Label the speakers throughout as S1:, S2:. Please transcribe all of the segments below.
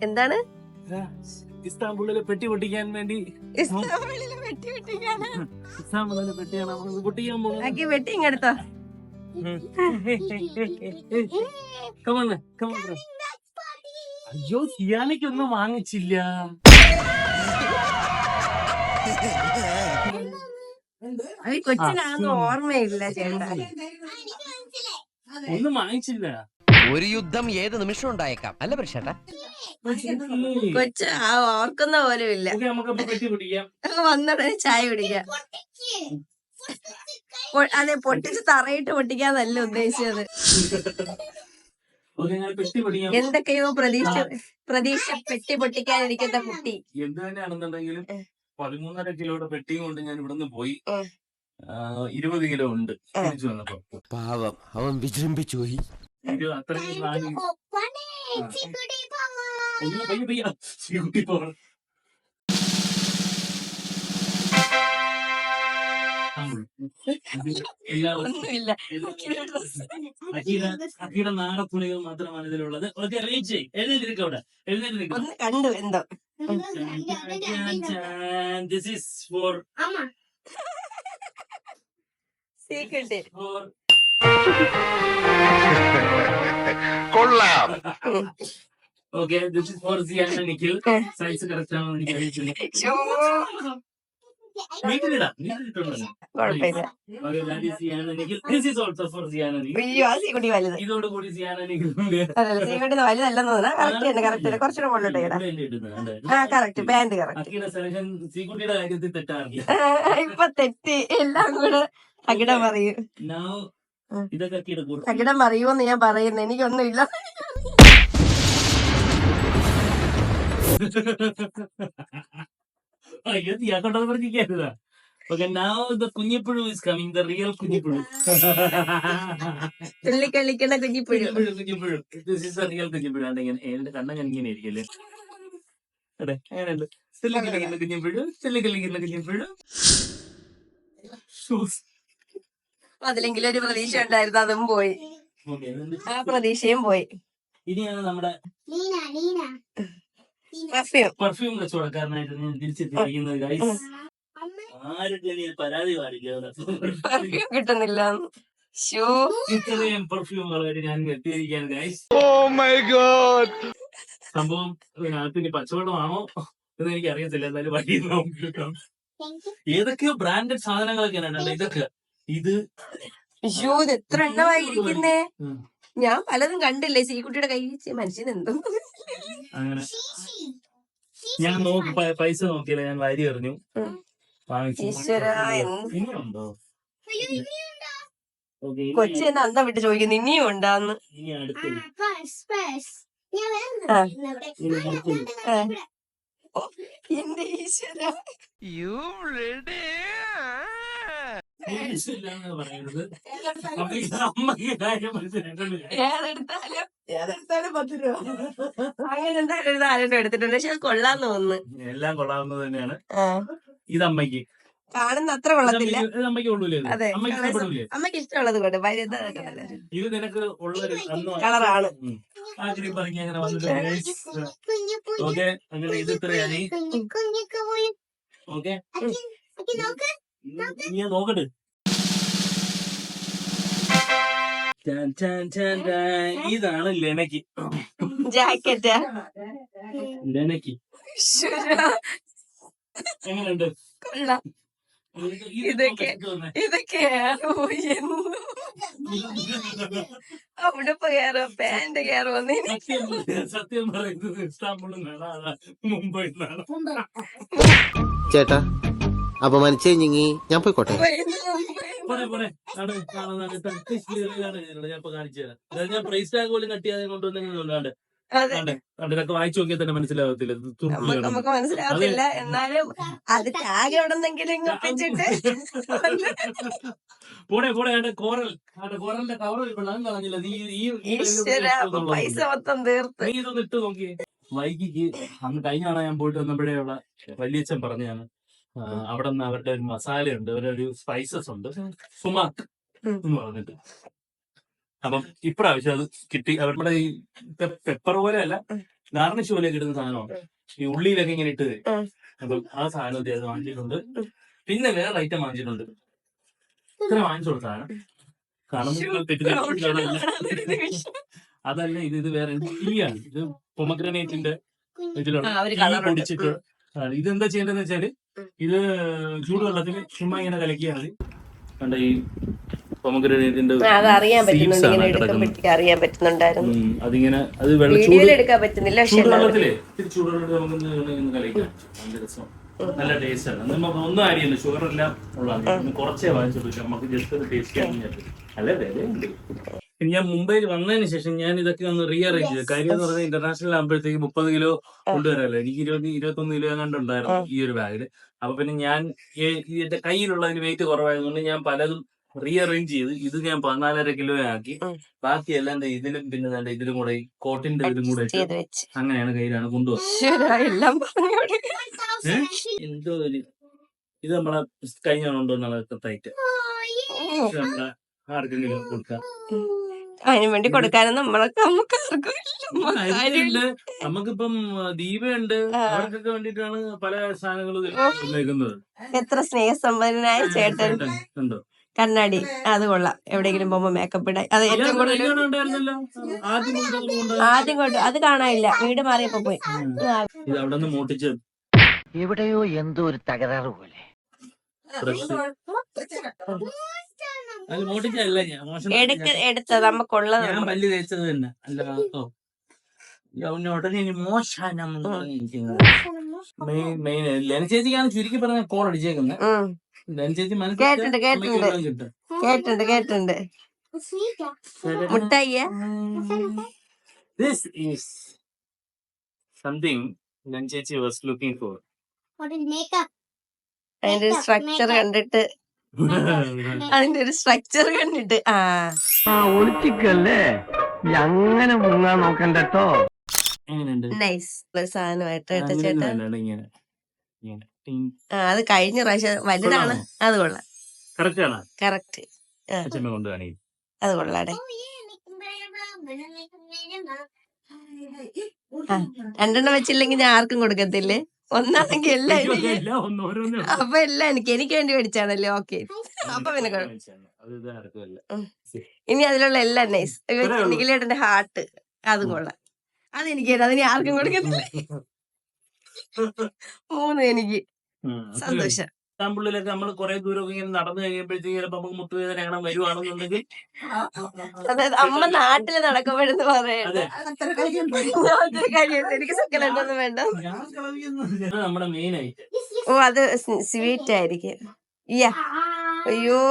S1: എന്താണ്
S2: ഇസ്താംബുളിലെ പെട്ടി പൊട്ടിക്കാൻ വേണ്ടി
S1: ഇസ്താംബുളിലെ പെട്ടി പൊട്ടിക്കാനാ?
S2: ഇസ്താംബുളിലെ പെട്ടിയാണ് നമ്മൾ പൊട്ടിക്കാൻ പോകുന്നത്.
S1: വെട്ടി ഇങ്ങെടുത്തോ.
S2: അയ്യോ സിയാനയ്ക്കൊന്നും വാങ്ങിച്ചില്ല.
S1: കൊച്ചിനാന്ന് ഓർമ്മയില്ല ചേട്ടാ.
S2: ഒന്നും വാങ്ങിച്ചില്ല.
S3: ഒരു യുദ്ധം ഏത് നിമിഷം ഉണ്ടായേക്കാം അല്ല പ്രശ്നട്ടാ.
S1: കൊച്ച് ഓർക്കുന്ന പോലും ഇല്ല.
S2: നമുക്കപ്പോ പെട്ടി പൊട്ടിക്കാം.
S1: വന്നിട്ട് ചായ കുടിക്കാം. അതെ, പൊട്ടിച്ച് തറയിട്ട് പൊട്ടിക്കാന്നല്ല ഉദ്ദേശിച്ചത്. എന്തൊക്കെയോ പ്രതീക്ഷ പെട്ടി പൊട്ടിക്കാനിരിക്കുന്ന കുട്ടി.
S2: എന്ത് തന്നെയാണെന്നുണ്ടെങ്കിലും 13.5 കിലോയുടെ പെട്ടിയും കൊണ്ട് ഞാൻ ഇവിടുന്ന് പോയി. 20 കിലോ ഉണ്ട് തിരിച്ചു വന്നപ്പോ.
S3: പാവം അവൻ വിജൃംഭിച്ചു പോയി.
S2: അത്രയും
S1: ഒന്നുമില്ല.
S2: അക്കിയുടെ നാടത്തുണികൾ മാത്രമാണ് ഇതിലുള്ളത്. ഓക്കെ, എഴുന്നേറ്റിരിക്കും അവിടെ, എഴുന്നേറ്റിരിക്കും.
S1: ഒന്ന് കണ്ടു എന്തോ.
S2: This is for
S1: secret.
S4: കൊള്ളാം.
S2: Okay, this is for Ziana Nikhil. Size correct ആണോ എന്ന് എനിക്ക് അറിയില്ല. വീട്ടിലിടാം, വീട്ടിലിട്ടുണ്ടല്ലോ.
S1: കുഴപ്പമില്ല.
S2: Okay, that is Ziana Nikhil. This is also for Ziana Nikhil.
S1: അയ്യോ, ആ സീക്കുട്ടി വലുത്.
S2: ഇതോടുകൂടി Ziana Nikhil
S1: അല്ല, സീക്കുട്ടി വലുതല്ലെന്ന് തോന്നാ. കറക്റ്റ് തന്നെ, കറക്റ്റ്. കുറച്ചുകൂടെ മുകളിലോട്ട് ഇടാം. Correct, pant correct.
S2: അക്കിയുടെ സെലക്ഷൻ സീക്കുട്ടിയുടെ കാര്യത്തിൽ തെറ്റാറില്ല.
S1: ഇപ്പൊ തെറ്റി. എല്ലാം കൂടെ അകിടം പറയും.
S2: ഇതൊക്കെ അക്കിയുടെ കൂടെ
S1: അകിടം പറയുമെന്ന് ഞാൻ പറയുന്നു. എനിക്കൊന്നുമില്ല.
S2: അയ്യോ, തീയാക്കൊണ്ടത് പറഞ്ഞിരിക്കരുതാ. Okay, now the കുഞ്ഞിപ്പുഴു is coming, the real കുഞ്ഞിപ്പുഴു.
S1: തുള്ളിക്കളിക്കുന്ന കുഞ്ഞിപ്പുഴു.
S2: കുഞ്ഞിപ്പുഴു. This is the real കുഞ്ഞിപ്പുഴു. എന്റെ കണ്ണൻ ഇങ്ങനെ ഇരിക്കല്ലേ. അതെ, അങ്ങനെയുണ്ട്. തുള്ളിക്കളിക്കുന്ന കുഞ്ഞിപ്പുഴു, തുള്ളിക്കളിക്കുന്ന കുഞ്ഞിപ്പുഴു.
S1: അതിലെങ്കിലും ഒരു പ്രതീക്ഷ ഉണ്ടായിരുന്നു, അതും പോയി. ആ പ്രതീക്ഷയും പോയി.
S2: ഇനിയാണ് നമ്മുടെ പെർഫ്യൂം കച്ചവടക്കാരനായിട്ട് ഞാൻ തിരിച്ചെത്തിയിരിക്കുന്നത്. ഗൈസ്, ആരുടെ പരാതി പാടില്ല.
S1: പെർഫ്യൂം കിട്ടുന്നില്ല.
S2: ഇത്രയും പെർഫ്യൂമുകളായിട്ട് ഞാൻ എത്തിയിരിക്കാൻ. ഗൈസ്, സംഭവം അതിന് പച്ചവെള്ളമാണോ എന്ന് എനിക്ക് അറിയത്തില്ല. എന്തായാലും വഴി നോക്കിട്ടോ. ഏതൊക്കെയോ ബ്രാൻഡഡ് സാധനങ്ങളൊക്കെയാണ് ഇതൊക്കെ. ഇത്
S1: എത്ര എണ്ണമായിരിക്കുന്നേ. ഞാൻ പലതും കണ്ടില്ലേ. സീക്കുട്ടിയുടെ കൈ മനുഷ്യൻ എന്തോ.
S2: അങ്ങനെ ഞാൻ പൈസ നോക്കിയില്ല, ഞാൻ വാരി എറിഞ്ഞു, വാങ്ങിച്ചു. ഇനിയുണ്ടോ?
S1: കൊച്ചി എന്നെ അന്തം വിട്ട് ചോദിക്കുന്നു ഇനിയും ഉണ്ടാന്ന്.
S2: ഇനി അടുത്ത്
S1: എന്റെ ഈശ്വര.
S2: പറയുന്നത് അമ്മക്ക് കാര്യം മനസ്സിലാക്കുന്നില്ല.
S1: ഏതെടുത്താലും 10 രൂപ. അങ്ങനെ എന്തായാലും ഒരു 4 രൂപ എടുത്തിട്ടുണ്ട്. പക്ഷെ അത് കൊള്ളാന്ന് തോന്നുന്നു.
S2: എല്ലാം കൊള്ളാവുന്നത് തന്നെയാണ്. ഇത് അമ്മയ്ക്ക്
S1: കാണുന്ന അത്ര കൊള്ളത്തില്ല.
S2: അമ്മയ്ക്ക് കൊള്ളൂലേ?
S1: അതെ, അമ്മയ്ക്ക് ഇഷ്ടമുള്ളത് കൊണ്ട്
S2: ഇത് നിനക്ക് ഉള്ളൊരു
S1: കളറാണ്.
S2: അങ്ങനെ വന്നിട്ട്. ഓക്കെ, അങ്ങനെ ഇത് ഇത്രയായി. ഓക്കെ, ഞാൻ നോക്കട്ടെ. ഇതാണ് ലെനക്ക്
S1: ജാക്കറ്റ്.
S2: ലെനക്ക് എങ്ങനെയുണ്ട്?
S1: കൊള്ളാം. ഇതൊക്കെയാണോ ഉടുപ്പ് കയറോ പാന്റ് കയറോ?
S2: സത്യം പറയുന്നത് ഇസ്താംബുളിൽ നിന്നാണ്, മുംബൈയിൽ നിന്നാണ്.
S4: ചേട്ടാ, അപമാനിച്ചേ ഞാൻ പോയിക്കോട്ടെ.
S2: ഞാൻ കാണിച്ചു തരാം. ഞാൻ പ്രൈസ് ടാഗ് പോലും കട്ട് ചെയ്യാതെ കൊണ്ടുവന്നെങ്കിൽ ഇതൊക്കെ വായിച്ചു നോക്കിയാൽ തന്നെ മനസ്സിലാവത്തില്ല.
S1: നമുക്ക് മനസ്സിലാവത്തില്ല. എന്നാലും അത് ടാഗ് എവിടെന്നെങ്കിലും
S2: പോടെ കോറലിന്റെ കവർ കളഞ്ഞില്ല.
S1: പൈസ മൊത്തം തീർത്ത്.
S2: നീ ഇതൊന്ന് ഇട്ട് നോക്കിയേ. വൈകിക്ക് അന്ന് കഴിഞ്ഞ തവണ ഞാൻ പോയിട്ട് വന്നപ്പോഴേയുള്ള വലിയച്ഛൻ പറഞ്ഞാണ്, അവിടെ നിന്ന് അവരുടെ ഒരു മസാലയുണ്ട്, അവരുടെ ഒരു സ്പൈസസ് ഉണ്ട്, സുമാക്ക് എന്ന് പറഞ്ഞിട്ട്. അപ്പം ഇപ്രാവശ്യം അത് കിട്ടി. അവരുടെ ഈ പെപ്പർ പോലെ അല്ല, ഗാർണിഷ് പോലെ കിട്ടുന്ന സാധനമാണ് ഈ ഉള്ളിയിലൊക്കെ ഇങ്ങനെ ഇട്ട് തരും.
S1: ഉം.
S2: അപ്പം ആ സാധനം അത് വാങ്ങിച്ചിട്ടുണ്ട്. പിന്നെ വേറെ ഐറ്റം വാങ്ങിച്ചിട്ടുണ്ട്. ഇത്ര വാങ്ങിച്ചോളൂ സാധനം. കാണുമ്പോൾ അതല്ല, ഇത് വേറെ ടീയാണ്. ഇത് പൊമഗ്രനേറ്റിന്റെ ഇതിലുള്ള
S1: ആ, ഒരു
S2: ടീ
S1: colour ഉണ്ട്.
S2: പൊടിച്ചിട്ട് ആണ്. ഇതെന്താ ചെയ്യേണ്ടതെന്ന് വെച്ചാല് ഇത് ചൂടുവെള്ളത്തിൽ ചുമ്മാ ഇങ്ങനെ കലക്കിയാൽ മതി. കണ്ട ഈ പൊമഗ്രനേറ്റിന്റെ
S1: അത് അറിയാൻ പറ്റുന്നുണ്ട്,
S2: seeds ആണ്
S1: ഇങ്ങനെ
S2: കിടക്കുന്നത്.
S1: എടുക്കുമ്പോഴത്തേക്ക് അറിയാൻ പറ്റുന്നുണ്ടായിരുന്നു.
S2: അതിങ്ങനെ അത് വെള്ളം
S1: വീഡിയോയിൽ
S2: ചൂട്
S1: എടുക്കാൻ പറ്റുന്നില്ല, പക്ഷെ
S2: ചൂടുവെള്ളത്തില് ഇത്തിരി ചൂടുവെള്ളത്തിൽ നമുക്ക് കളിക്കാം. നല്ല രസം, നല്ല ടേസ്റ്റ് ആണ്. നമുക്ക് ഒന്നും അറിയില്ല, ഷുഗർ എല്ലാം ഉള്ളതാണ്. കുറച്ചേ വാങ്ങിച്ചുള്ളൂ, നമുക്ക് ജസ്റ്റ് ഒന്ന് ടേസ്റ്റ് ചെയ്യാൻ. അല്ലേ വിലയുണ്ട്. ഞാൻ മുംബൈയിൽ വന്നതിന് ശേഷം ഞാൻ ഇതൊക്കെ ഒന്ന് റീഅറേഞ്ച് ചെയ്തു. കാര്യം എന്ന് പറഞ്ഞാൽ ഇന്റർനാഷണൽ ആകുമ്പോഴത്തേക്ക് 30 കിലോ കൊണ്ടുവരാമല്ലോ. എനിക്ക് 21 കിലോ എങ്ങാണ്ട് ഉണ്ടായിരുന്നു ഈ ഒരു ബാഗില്. അപ്പൊ പിന്നെ ഞാൻ എന്റെ കയ്യിലുള്ളതിന് വെയിറ്റ് കുറവായതുകൊണ്ട് ഞാൻ പലതും റീഅറേഞ്ച് ചെയ്ത് ഇത് ഞാൻ 14.5 കിലോ ആക്കി. ബാക്കിയെല്ലാം ദേ ഇതിലും പിന്നെ ദാണ്ടെ ഇതിലും കൂടെ ഈ കോട്ടിന്റെ ഇതും കൂടെ ഇട്ട്
S1: ചെയ്ത് വെച്ച്
S2: അങ്ങനെയാണ് കയ്യിലാണ് കൊണ്ടുപോകുന്നത്.
S1: ഈശ്വരാ, എല്ലാം പറഞ്ഞു കൊടുക്ക.
S2: എന്തോ ഒരു ഇത് നമ്മളെ കഴിഞ്ഞ കൊണ്ടുവന്നാണ് തൈറ്റ് നമ്മളെ ആർക്കെങ്കിലും കൊടുക്കാം.
S1: അതിനു വേണ്ടി കൊടുക്കാനും നമുക്ക് ആർക്കും
S2: അരിയുണ്ട്, നമുക്കിപ്പം ദീപയുണ്ട്, അവർക്കൊക്കെ വേണ്ടിയിട്ടാണ് പല സാധനങ്ങളും ഉപയോഗിക്കുന്നത്.
S1: എത്ര സ്നേഹസമ്പന്നനായ ചേട്ടൻ.
S2: ഉണ്ടോ
S1: കണ്ണാടി അത് കൊള്ളാം, എവിടെയെങ്കിലും പോകുമ്പോ മേക്കപ്പ് ഇടാൻ. അത് ഏറ്റവും കൂടുതൽ
S2: ഉണ്ടായിരുന്നല്ലോ
S1: ആദ്യം കൊണ്ട് അത് കാണാനില്ല, വീട് മാറിയപ്പോ പോയി.
S2: ഇത് അവിടെ നിന്ന് മോട്ടിച്ച്
S3: എവിടെയോ എന്തോ ഒരു തകരാറ് പോലെ.
S2: അത് മോട്ടിച്ചല്ല, ഞാൻ മോശം
S1: എടുത്തത് നമുക്കുള്ളത്.
S2: ഞാൻ പല്ല് തേച്ചത് തന്നെ. അല്ല ഉടനെ ഇനി മോശം മെയിൻ ലെന ചേച്ചിക്കാണ് ചുരുക്കി പറഞ്ഞ കോൾ അടിച്ചേക്കുന്നത്. ലെന ചേച്ചി
S1: കേട്ടുണ്ട് മുട്ടായിയ.
S2: This is something ലെന ചേച്ചി was looking for.
S1: അതിന്റെ ഒരു സ്ട്രക്ചർ കണ്ടിട്ട്
S3: ഒളിച്ചിക്കല്ലേ അങ്ങനെ മുങ്ങാൻ നോക്കണ്ടോ.
S2: എങ്ങനെയുണ്ട്
S1: നൈസ് സാധനമായിട്ട് കേട്ടോ
S2: അങ്ങനെ
S1: ചേട്ടാ.
S2: അല്ലാണ്ട് ഇങ്ങനെ ഇങ്ങനെ
S1: അത് കഴിഞ്ഞ പ്രാവശ്യം വലുതാണ്. അത് കൊള്ളാം,
S2: കറക്റ്റ് ആണ്.
S1: കറക്റ്റ്.
S2: അച്ഛമ്മ കൊണ്ട് കാണിക്കും.
S1: അത് കൊള്ളാടെ. രണ്ടെണ്ണം വെച്ചില്ലെങ്കിൽ ഞാൻ ആർക്കും കൊടുക്കത്തില്ലേ. ഒന്നാണെങ്കിൽ എല്ലാം അപ്പൊ എല്ലാം എനിക്ക് വേണ്ടി മേടിച്ചാണല്ലോ. ഓക്കെ, അപ്പൊ പിന്നെ ഇനി അതിലുള്ള എല്ലാം നൈസ്. നിഖിലേട്ടന്റെ ഹാർട്ട് അതും കൊള്ളാം. അതെനിക്ക് അതിന് ആർക്കും കൊടുക്കത്തില്ല. 3 എനിക്ക്. സന്തോഷം.
S2: ഇസ്താംബുളിലൊക്കെ നമ്മൾ കുറെ ദൂരം ഇങ്ങനെ നടന്നു കഴിയുമ്പോഴത്തേക്ക് ചിലപ്പോ നമുക്ക് മുട്ടുവേദന കാണാൻ വരുവാണെന്നുണ്ടെങ്കിൽ
S1: അതായത് അമ്മ നാട്ടില് നടക്കുമ്പോഴെന്ന് പറയാം. എനിക്ക് സെക്കൻഡൊന്നും വേണ്ട.
S2: നമ്മുടെ മെയിൻ ആയിട്ട്
S1: ഓ, അത് സ്വീറ്റ് ആയിരിക്കും. അയ്യോ,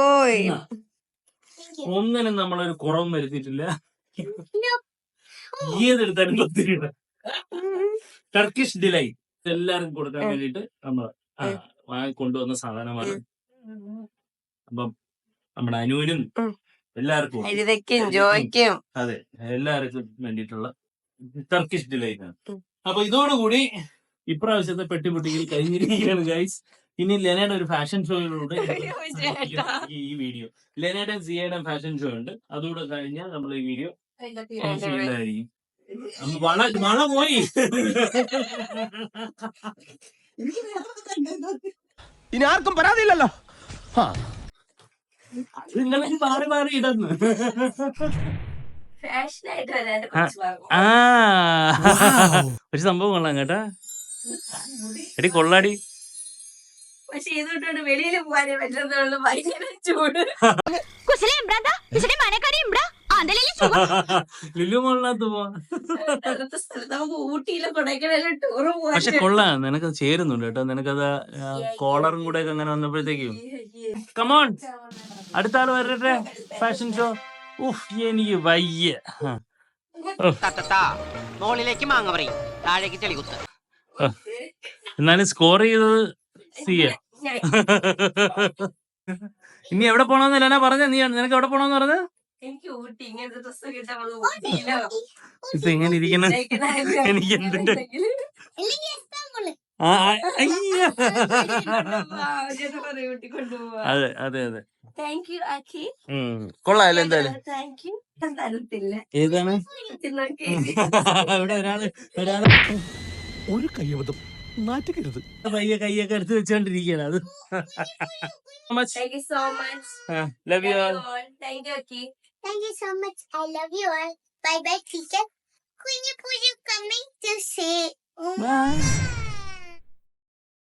S2: ഒന്നിനും നമ്മളൊരു കുറവും വരുത്തിയിട്ടില്ല. ഏതെടുത്താലും 10 രൂപ. ടർക്കിഷ് ഡിലൈറ്റ് എല്ലാവർക്കും കൊടുക്കാൻ വേണ്ടിട്ട് നമ്മൾ വാങ്ങിക്കൊണ്ടുവന്ന സാധനമാണ്. അപ്പം നമ്മുടെ അനുവിനും എല്ലാവർക്കും
S1: ജോയ്ക്കും
S2: അതെ എല്ലാവർക്കും വേണ്ടിയിട്ടുള്ള ടർക്കിഷ് ഡിലൈറ്റ് ആണ്. അപ്പൊ ഇതോടുകൂടി ഇപ്രാവശ്യത്തെ പെട്ടിപൊട്ടിയിൽ കഴിഞ്ഞിരിക്കുകയാണ് ഗൈസ്. ഇനി ലെനയുടെ ഒരു ഫാഷൻ ഷോയിലൂടെ ഈ വീഡിയോ ലെനയുടെ സിയയുടെ ഫാഷൻ ഷോ ഉണ്ട്. അതുകൂടെ കഴിഞ്ഞാൽ നമ്മൾ ഈ വീഡിയോ ചെയ്യുന്നതായിരിക്കും. വള പോയി
S3: ഇനി ആർക്കും പരാതിയില്ലല്ലോ.
S2: നിങ്ങളെ മാറി മാറി ഇടുന്നു. ഒരു സംഭവം കൊള്ളാം കേട്ടാ. എടി കൊള്ളാടി.
S1: പക്ഷെ ഇതോട്ട് വെളിയിൽ പോകാനേ പറ്റുന്നുള്ളൂ, ഭയങ്കര ചൂട്.
S2: ലുലു മോളിനകത്ത് പോവാ.
S1: നമുക്ക് ഊട്ടിയിലും കൊടൈക്കനാലും ടൂറ് പോവാൻ.
S2: പക്ഷെ കൊള്ളാം, നിനക്ക് ചേരുന്നുണ്ട് കേട്ടോ. നിനക്കത് കോളറും കൂടെ ഒക്കെ അങ്ങനെ വന്നപ്പോഴത്തേക്കും കമോൺ അടുത്ത ആള് വരട്ടെ ഫാഷൻ ഷോ. എനിക്ക് വയ്യ.
S3: മോളിലേക്ക് മാങ്ങ പറയും, താഴേക്ക് ചെളികുത്ത്.
S2: എന്നാലും സ്കോർ ചെയ്തത് സിയ. ഇനി എവിടെ പോണോന്ന് ലെന പറഞ്ഞ? നീ നിനക്ക് എവിടെ പോണോന്ന് പറഞ്ഞ?
S1: എനിക്ക് ഊട്ടി ഇങ്ങനത്തെ ഡ്രസ് കിട്ടാൻ ഊട്ടിയിലോ
S2: ഇപ്പൊ എങ്ങനെ ഇരിക്കണ? എനിക്ക് എന്തിന്റെ അതെ അതെ അതെ.
S1: താങ്ക് യു ആക്കി.
S5: കൊള്ളാമല്ലോ എന്തായാലും.
S1: Thank you. തരത്തില്ല.
S5: ഏതാണ്
S1: നോക്കി.
S5: ഇവിടെ ഒരാള്
S6: ഒരു കയ്യബദ്ധം നാറ്റുകരുത്.
S5: പയ്യെ കൈയൊക്കെ എടുത്ത് വെച്ചോണ്ടിരിക്കുകയാണ് അത്.
S1: Thank you so much.
S5: Love you all.
S1: Thank you Aki.
S7: Thank you so much. I love you all. Bye bye, teacher. Could you coming to say?
S5: By.